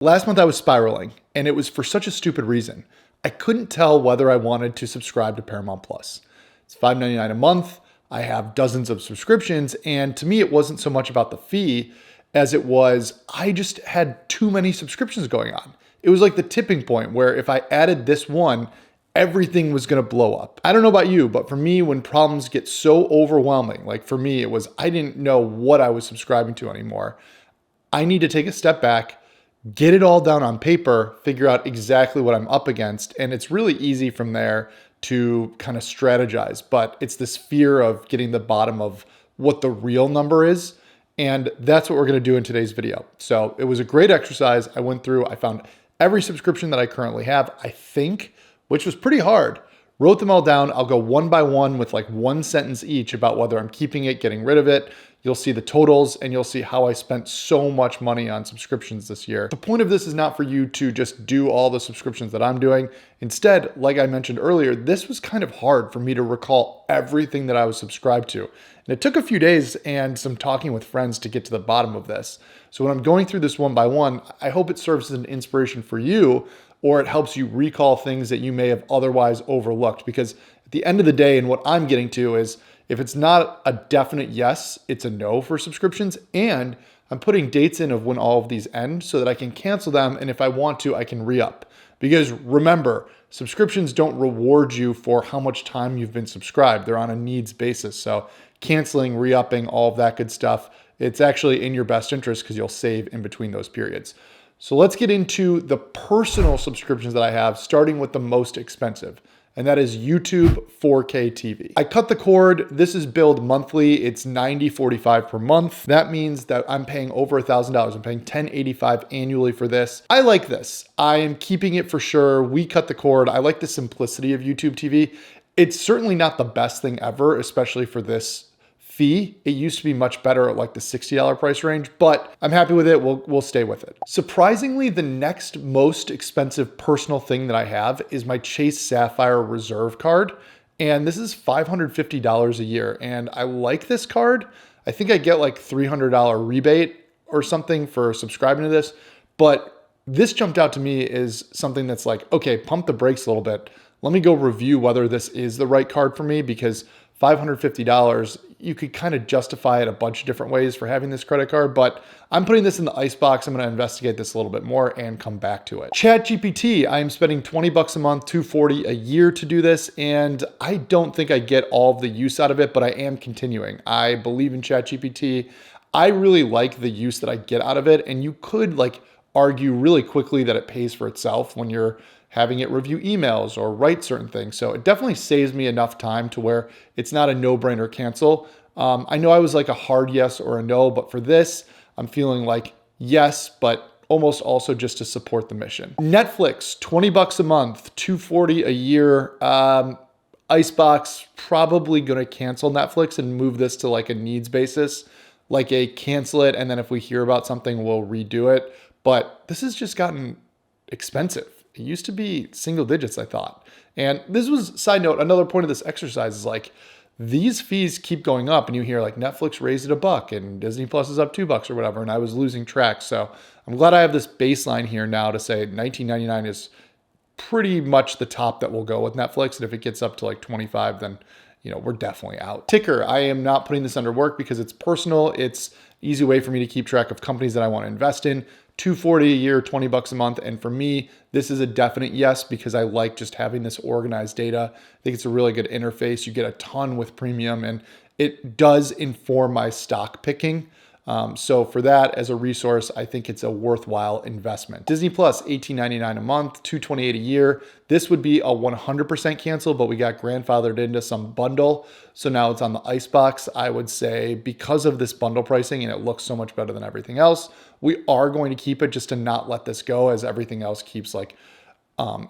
Last month I was spiraling, and it was for such a stupid reason. I couldn't tell whether I wanted to subscribe to Paramount Plus. It's $5.99 a month. I have dozens of subscriptions, and to me, it wasn't so much about the fee as it was I just had too many subscriptions going on. It was like the tipping point where if I added this one, everything was going to blow up. I don't know about you, but for me, when problems get so overwhelming, like for me, it was I didn't know what I was subscribing to anymore. I need to take a step back, get it all down on paper, figure out exactly what I'm up against. And it's really easy from there to kind of strategize. But it's this fear of getting the bottom of what the real number is. And that's what we're going to do in today's video. So it was a great exercise. I went through, I found every subscription that I currently have, I think, which was pretty hard. Wrote them all down. I'll go one by one with like one sentence each about whether I'm keeping it, getting rid of it. You'll see the totals and you'll see how I spent so much money on subscriptions this year. The point of this is not for you to just do all the subscriptions that I'm doing. Instead, like I mentioned earlier, this was kind of hard for me to recall everything that I was subscribed to. And it took a few days and some talking with friends to get to the bottom of this. So when I'm going through this one by one, I hope it serves as an inspiration for you, or it helps you recall things that you may have otherwise overlooked. Because at the end of the day, and what I'm getting to is, if it's not a definite yes, it's a no for subscriptions. And I'm putting dates in of when all of these end so that I can cancel them. And if I want to, I can re-up. Because remember, subscriptions don't reward you for how much time you've been subscribed. They're on a needs basis. So canceling, re-upping, all of that good stuff, it's actually in your best interest because you'll save in between those periods. So let's get into the personal subscriptions that I have, starting with the most expensive. And that is YouTube 4K TV. I cut the cord. This is billed monthly. It's $90.45 per month. That means that I'm paying over $1,000. I'm paying $10.85 annually for this. I like this. I am keeping it for sure. We cut the cord. I like the simplicity of YouTube TV. It's certainly not the best thing ever, especially for this fee. It used to be much better at like the $60 price range, but I'm happy with it. We'll stay with it. Surprisingly, the next most expensive personal thing that I have is my Chase Sapphire Reserve card. And this is $550 a year. And I like this card. I think I get like $300 rebate or something for subscribing to this. But this jumped out to me as something that's like, okay, pump the brakes a little bit. Let me go review whether this is the right card for me, because $550, you could kind of justify it a bunch of different ways for having this credit card, but I'm putting this in the icebox. I'm going to investigate this a little bit more and come back to it. ChatGPT, I am spending $20 a month, $240 a year to do this, and I don't think I get all of the use out of it, but I am continuing. I believe in ChatGPT. I really like the use that I get out of it, and you could like argue really quickly that it pays for itself when you're having it review emails or write certain things. So it definitely saves me enough time to where it's not a no-brainer cancel. I know I was like a hard yes or a no, but for this, I'm feeling like yes, but almost also just to support the mission. Netflix, $20 a month, $240 a year. Icebox, probably gonna cancel Netflix and move this to like a needs basis, like a cancel it, and then if we hear about something, we'll redo it. But this has just gotten expensive. It used to be single digits, I thought. And this was, side note, another point of this exercise is like, these fees keep going up and you hear like Netflix raised it $1 and Disney Plus is up $2 or whatever. And I was losing track. So I'm glad I have this baseline here now to say $19.99 is pretty much the top that will go with Netflix. And if it gets up to like 25, then we're definitely out. Ticker, I am not putting this under work because it's personal. It's an easy way for me to keep track of companies that I want to invest in. $240 a year, $20 a month. And for me, this is a definite yes, because I like just having this organized data. I think it's a really good interface. You get a ton with premium and it does inform my stock picking. So for that as a resource, I think it's a worthwhile investment. Disney Plus, $18.99 a month, $228 a year. This would be a 100% cancel, but we got grandfathered into some bundle. So now it's on the icebox. I would say because of this bundle pricing and it looks so much better than everything else, we are going to keep it just to not let this go as everything else keeps like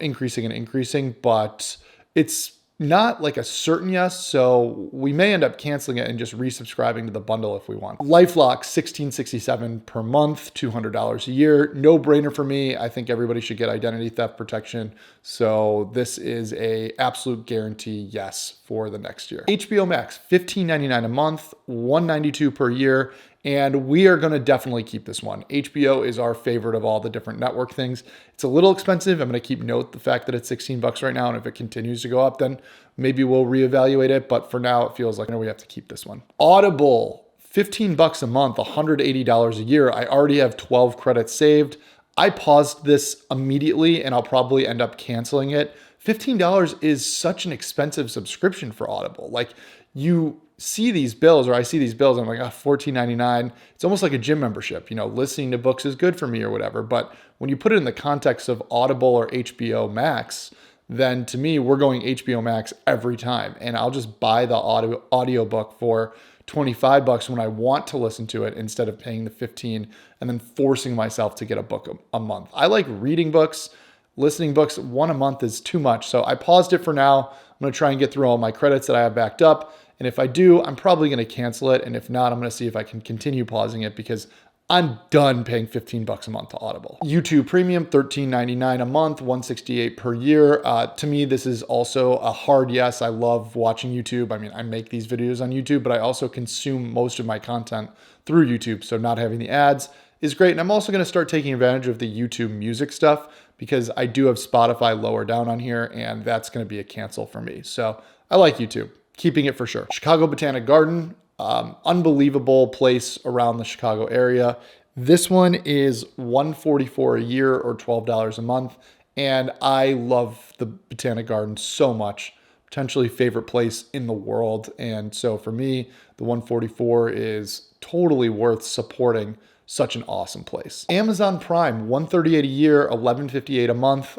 increasing and increasing, but it's not like a certain yes, so we may end up canceling it and just resubscribing to the bundle if we want. LifeLock, $16.67 per month, $200 a year. No brainer for me. I think everybody should get identity theft protection. So this is a absolute guarantee yes for the next year. HBO Max, $15.99 a month, $192 per year. And we are going to definitely keep this one. HBO is our favorite of all the different network things. It's a little expensive. I'm going to keep note the fact that it's 16 bucks right now. And if it continues to go up, then maybe we'll reevaluate it. But for now, it feels like we have to keep this one. Audible, 15 bucks a month, $180 a year. I already have 12 credits saved. I paused this immediately and I'll probably end up canceling it. $15 is such an expensive subscription for Audible. Like, you see these bills, or I see these bills, and I'm like, $14.99. It's almost like a gym membership. Listening to books is good for me or whatever. But when you put it in the context of Audible or HBO Max, then to me, we're going HBO Max every time. And I'll just buy the audiobook for 25 bucks when I want to listen to it instead of paying the 15 and then forcing myself to get a book a month. I like reading books. Listening books, one a month is too much. So I paused it for now. I'm going to try and get through all my credits that I have backed up. And if I do, I'm probably going to cancel it. And if not, I'm going to see if I can continue pausing it because I'm done paying 15 bucks a month to Audible. YouTube Premium, $13.99 a month, $168 per year. To me, this is also a hard yes. I love watching YouTube. I mean, I make these videos on YouTube, but I also consume most of my content through YouTube. So not having the ads is great. And I'm also going to start taking advantage of the YouTube music stuff because I do have Spotify lower down on here, and that's going to be a cancel for me. So I like YouTube. Keeping it for sure. Chicago Botanic Garden, unbelievable place around the Chicago area. This one is $144 a year or $12 a month. And I love the Botanic Garden so much. Potentially favorite place in the world. And so for me, the $144 is totally worth supporting such an awesome place. Amazon Prime, $138 a year, $11.58 a month.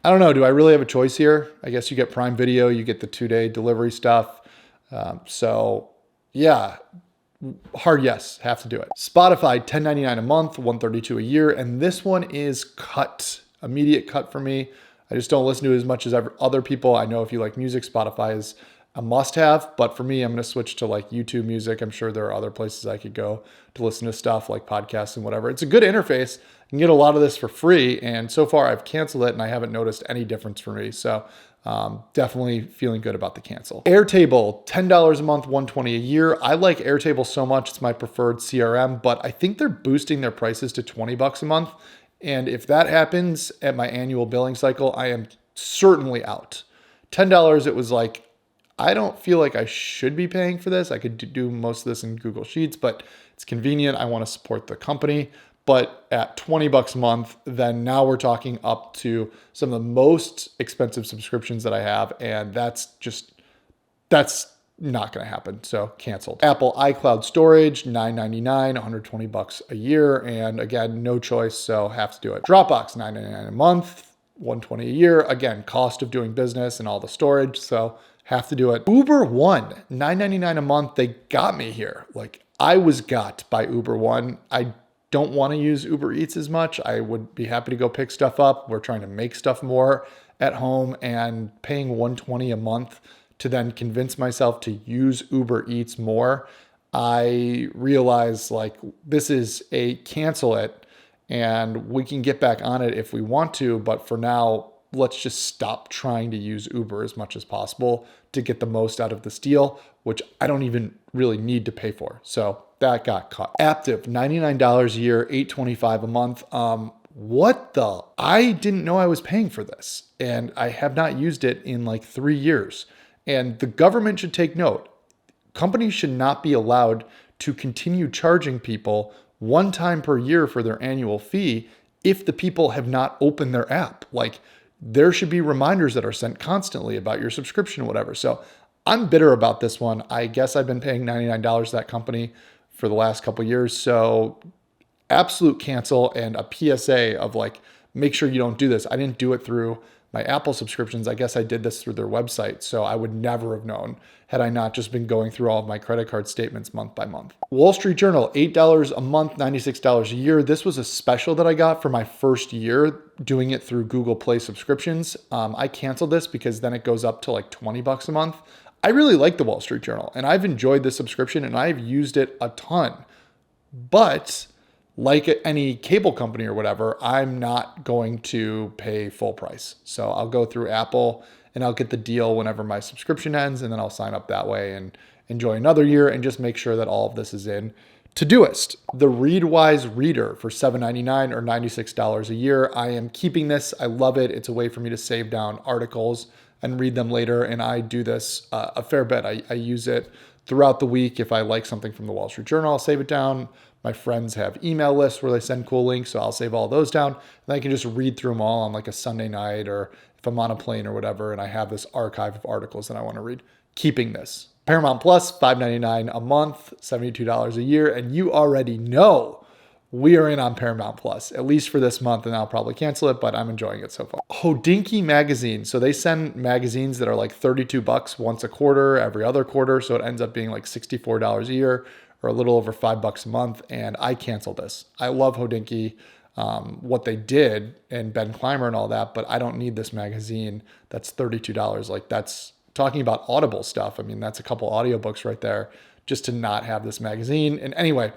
I don't know. Do I really have a choice here? I guess you get Prime Video, you get the 2-day delivery stuff. So yeah, hard yes, have to do it. Spotify, $10.99 a month, $132 a year. And this one is cut, immediate cut for me. I just don't listen to it as much as other people. I know if you like music, Spotify is a must-have, but for me, I'm going to switch to like YouTube Music. I'm sure there are other places I could go to listen to stuff like podcasts and whatever. It's a good interface. You can get a lot of this for free, and so far I've canceled it and I haven't noticed any difference for me. So definitely feeling good about the cancel. Airtable, $10 a month, $120 a year. I like Airtable so much. It's my preferred CRM, but I think they're boosting their prices to 20 bucks a month. And if that happens at my annual billing cycle, I am certainly out. $10, it was like, I don't feel like I should be paying for this. I could do most of this in Google Sheets, but it's convenient. I want to support the company. But at 20 bucks a month, then now we're talking up to some of the most expensive subscriptions that I have. And that's not going to happen. So canceled. Apple iCloud storage, $9.99, 120 bucks a year. And again, no choice. So have to do it. Dropbox, $9.99 a month, $120 a year. Again, cost of doing business and all the storage. So have to do it. Uber One, $9.99 a month. They got me here. Like, I was got by Uber One. I don't want to use Uber Eats as much. I would be happy to go pick stuff up. We're trying to make stuff more at home, and paying $120 a month to then convince myself to use Uber Eats more. I realize like this is a cancel it, and we can get back on it if we want to. But for now, let's just stop trying to use Uber as much as possible to get the most out of this deal, which I don't even really need to pay for. So that got cut. Aptiv, $99 a year, $8.25 a month. What the? I didn't know I was paying for this, and I have not used it in like 3 years. And the government should take note. Companies should not be allowed to continue charging people one time per year for their annual fee if the people have not opened their app. Like, there should be reminders that are sent constantly about your subscription or whatever. So I'm bitter about this one. I guess I've been paying $99 to that company for the last couple of years. So absolute cancel and a PSA of like, make sure you don't do this. I didn't do it through my Apple subscriptions. I guess I did this through their website. So I would never have known had I not just been going through all of my credit card statements month by month. Wall Street Journal, $8 a month, $96 a year. This was a special that I got for my first year doing it through Google Play subscriptions. I canceled this because then it goes up to like 20 bucks a month. I really like the Wall Street Journal, and I've enjoyed this subscription and I've used it a ton. But like any cable company or whatever, I'm not going to pay full price. So I'll go through Apple and I'll get the deal whenever my subscription ends, and then I'll sign up that way and enjoy another year, and just make sure that all of this is in Todoist. The Readwise Reader for $7.99 or $96 a year. I am keeping this. I love it. It's a way for me to save down articles and read them later. And I do this a fair bit. I use it throughout the week. If I like something from the Wall Street Journal, I'll save it down. My friends have email lists where they send cool links, so I'll save all those down. And I can just read through them all on like a Sunday night, or if I'm on a plane or whatever, and I have this archive of articles that I want to read. Keeping this. Paramount Plus, $5.99 a month, $72 a year, and you already know we are in on Paramount Plus, at least for this month, and I'll probably cancel it, but I'm enjoying it so far. Hodinkee Magazine. So they send magazines that are like $32 once a quarter, every other quarter, so it ends up being like $64 a year, or a little over $5 a month, and I canceled this. I love Hodinkee, what they did, and Ben Clymer and all that, but I don't need this magazine that's $32. Like, that's talking about Audible stuff. I mean, that's a couple audiobooks right there just to not have this magazine. And anyway,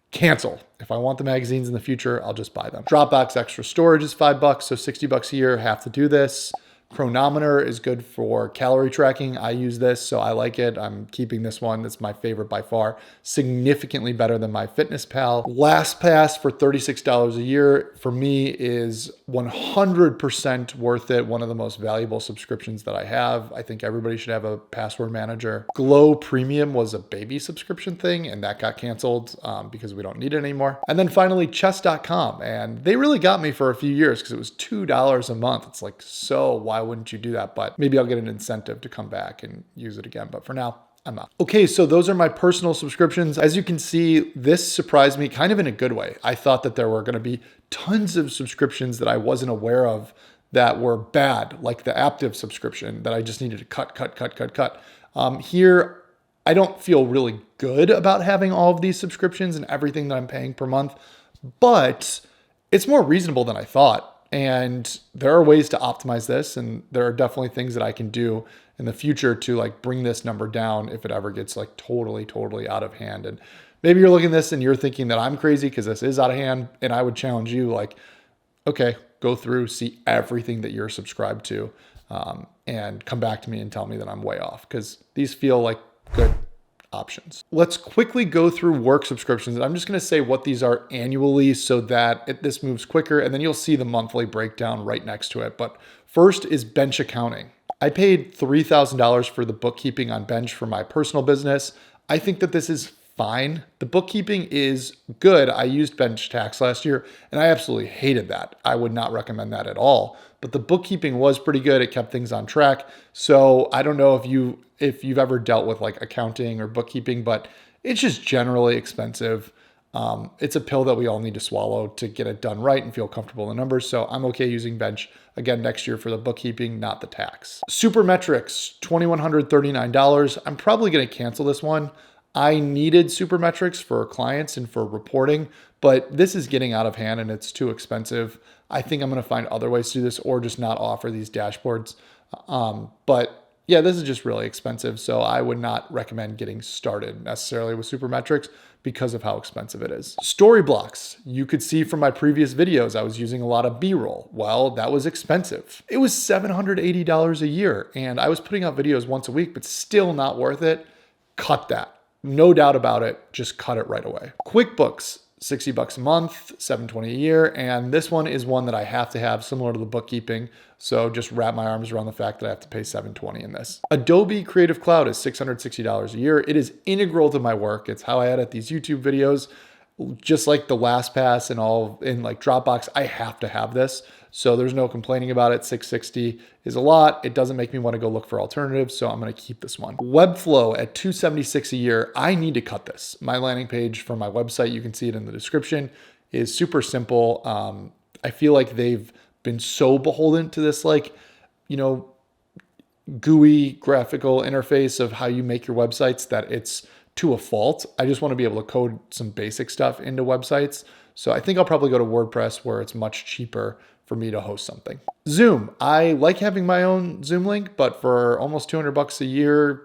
cancel. If I want the magazines in the future, I'll just buy them. Dropbox extra storage is $5, so $60 a year. Have to do this. Chronometer is good for calorie tracking. I use this, so I like it. I'm keeping this one. That's my favorite by far. Significantly better than MyFitnessPal. LastPass for $36 a year for me is 100% worth it. One of the most valuable subscriptions that I have. I think everybody should have a password manager. Glow Premium was a baby subscription thing, and that got canceled because we don't need it anymore. And then finally, chess.com. And they really got me for a few years because it was $2 a month. It's like, so why wouldn't you do that? But maybe I'll get an incentive to come back and use it again. But for now, I'm not. Okay, so those are my personal subscriptions. As you can see, this surprised me kind of in a good way. I thought that there were going to be tons of subscriptions that I wasn't aware of that were bad, like the Aptiv subscription that I just needed to cut. Here, I don't feel really good about having all of these subscriptions and everything that I'm paying per month, but it's more reasonable than I thought. And there are ways to optimize this, and there are definitely things that I can do in the future to like bring this number down if it ever gets like totally out of hand. And maybe you're looking at this and you're thinking that I'm crazy because this is out of hand, and I would challenge you, like, okay, go through, see everything that you're subscribed to, and come back to me and tell me that I'm way off, because these feel like good options. Let's quickly go through work subscriptions, and I'm just going to say what these are annually so that this moves quicker, and then you'll see the monthly breakdown right next to it. But first is Bench Accounting. I paid $3,000 for the bookkeeping on Bench for my personal business. I think that this is fine. The bookkeeping is good. I used Bench Tax last year, and I absolutely hated that. I would not recommend that at all. But the bookkeeping was pretty good. It kept things on track. So I don't know if you've ever dealt with like accounting or bookkeeping, but it's just generally expensive. It's a pill that we all need to swallow to get it done right and feel comfortable in the numbers. So I'm okay using Bench again next year for the bookkeeping, not the tax. Supermetrics, $2,139. I'm probably going to cancel this one. I needed Supermetrics for clients and for reporting, but this is getting out of hand and it's too expensive. I think I'm going to find other ways to do this, or just not offer these dashboards. But yeah, this is just really expensive. So I would not recommend getting started necessarily with Supermetrics because of how expensive it is. Storyblocks. You could see from my previous videos, I was using a lot of B-roll. Well, that was expensive. It was $780 a year, and I was putting out videos once a week, but still not worth it. Cut that. No doubt about it. Just cut it right away. QuickBooks. $60 a month, $720 a year. And this one is one that I have to have, similar to the bookkeeping. So just wrap my arms around the fact that I have to pay $720 in this. Adobe Creative Cloud is $660 a year. It is integral to my work. It's how I edit these YouTube videos. Just like the LastPass and all in like Dropbox, I have to have this. So there's no complaining about it. $660 is a lot. It doesn't make me want to go look for alternatives. So I'm going to keep this one. Webflow at $276 a year. I need to cut this. My landing page for my website, you can see it in the description, is super simple. I feel like they've been so beholden to this, like, GUI graphical interface of how you make your websites that it's to a fault. I just want to be able to code some basic stuff into websites. So I think I'll probably go to WordPress, where it's much cheaper for me to host something. Zoom. I like having my own Zoom link, but for almost $200 a year,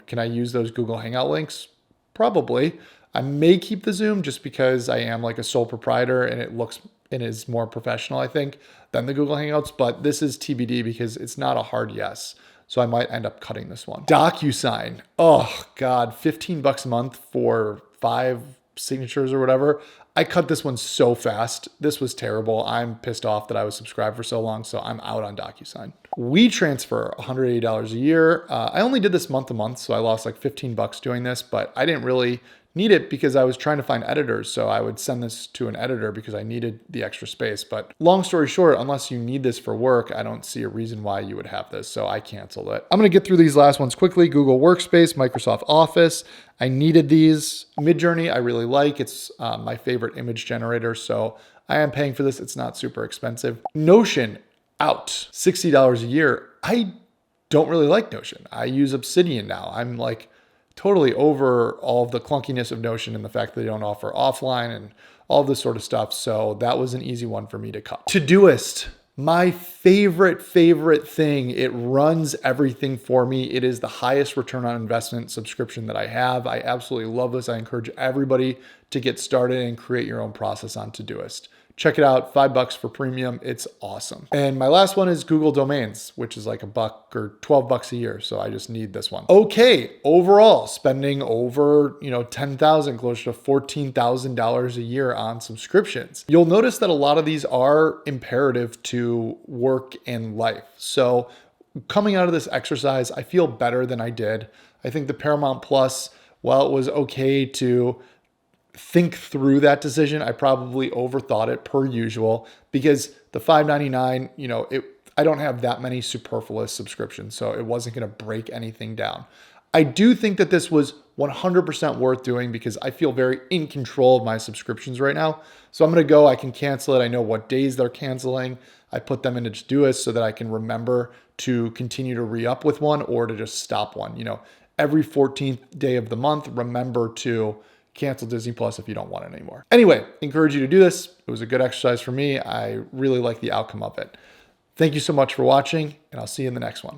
can I use those Google Hangout links? Probably. I may keep the Zoom just because I am like a sole proprietor and it is more professional, I think, than the Google Hangouts, but this is TBD because it's not a hard yes. So I might end up cutting this one. DocuSign. Oh God, 15 bucks a month for 5 signatures or whatever. I cut this one so fast. This was terrible. I'm pissed off that I was subscribed for so long, so I'm out on DocuSign. WeTransfer, $180 a year. I only did this month to month, so I lost like 15 bucks doing this, but I didn't really need it because I was trying to find editors. So I would send this to an editor because I needed the extra space. But long story short, unless you need this for work, I don't see a reason why you would have this. So I canceled it. I'm going to get through these last ones quickly. Google Workspace, Microsoft Office. I needed these. Midjourney, I really like. It's my favorite image generator. So I am paying for this. It's not super expensive. Notion, out. $60 a year. I don't really like Notion. I use Obsidian now. I'm like totally over all of the clunkiness of Notion and the fact that they don't offer offline and all this sort of stuff. So that was an easy one for me to cut. Todoist, my favorite thing. It runs everything for me. It is the highest return on investment subscription that I have. I absolutely love this. I encourage everybody to get started and create your own process on Todoist. Check it out, $5 for premium. It's awesome. And my last one is Google Domains, which is like $1 or $12 a year. So I just need this one. Okay, overall spending over, $10,000, close to $14,000 a year on subscriptions. You'll notice that a lot of these are imperative to work and life. So coming out of this exercise, I feel better than I did. I think the Paramount Plus, while it was okay to think through that decision, I probably overthought it per usual because the $5.99, I don't have that many superfluous subscriptions, so it wasn't going to break anything down. I do think that this was 100% worth doing because I feel very in control of my subscriptions right now. So I'm going to go, I can cancel it. I know what days they're canceling. I put them into Todoist so that I can remember to continue to re-up with one or to just stop one. Every 14th day of the month, remember to cancel Disney Plus if you don't want it anymore. Anyway, encourage you to do this. It was a good exercise for me. I really like the outcome of it. Thank you so much for watching, and I'll see you in the next one.